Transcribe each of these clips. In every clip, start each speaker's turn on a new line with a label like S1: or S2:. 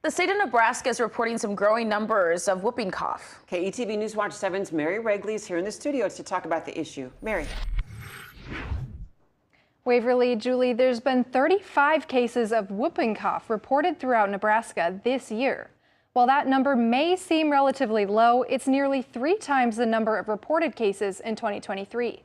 S1: The state of Nebraska is reporting some growing numbers of whooping cough.
S2: KETV Newswatch 7's Mary Regley is here in the studio to talk about the issue. Mary.
S3: Waverly, Julie, there's been 35 cases of whooping cough reported throughout Nebraska this year. While that number may seem relatively low, it's nearly 3 times the number of reported cases in 2023.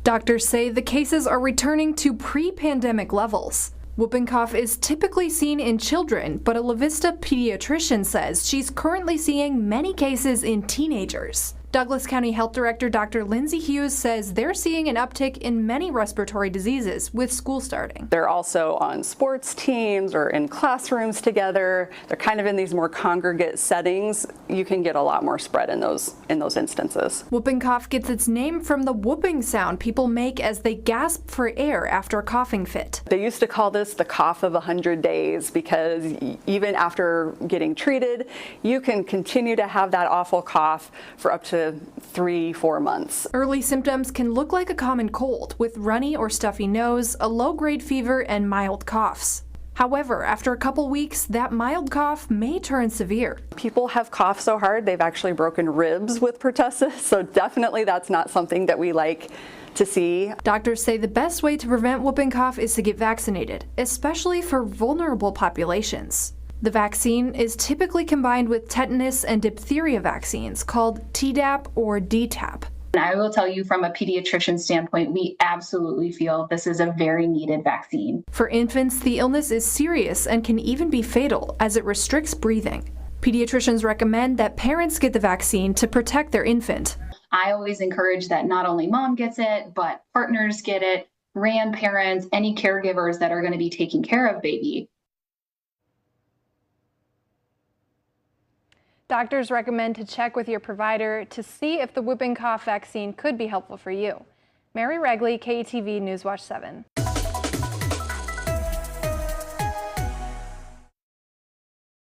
S3: Doctors say the cases are returning to pre-pandemic levels. Whooping cough is typically seen in children, but a La Vista pediatrician says she's currently seeing many cases in teenagers. Douglas County Health Director Dr. Lindsay Hughes says they're seeing an uptick in many respiratory diseases with school starting.
S4: They're also on sports teams or in classrooms together. They're kind of in these more congregate settings. You can get a lot more spread in those instances.
S3: Whooping cough gets its name from the whooping sound people make as they gasp for air after a coughing fit.
S4: They used to call this the cough of 100 days because even after getting treated, you can continue to have that awful cough for up to 3-4 months.
S3: Early symptoms can look like a common cold with runny or stuffy nose, a low-grade fever, and mild coughs. However, after a couple weeks, that mild cough may turn severe.
S4: People have coughed so hard they've actually broken ribs with pertussis, so definitely that's not something that we like to see.
S3: Doctors say the best way to prevent whooping cough is to get vaccinated, especially for vulnerable populations. The vaccine is typically combined with tetanus and diphtheria vaccines called Tdap or DTaP.
S5: And I will tell you from a pediatrician standpoint, we absolutely feel this is a very needed vaccine.
S3: For infants, the illness is serious and can even be fatal as it restricts breathing. Pediatricians recommend that parents get the vaccine to protect their infant.
S5: I always encourage that not only mom gets it, but partners get it, grandparents, any caregivers that are going to be taking care of baby.
S3: Doctors recommend to check with your provider to see if the whooping cough vaccine could be helpful for you. Mary Regley, KETV Newswatch 7.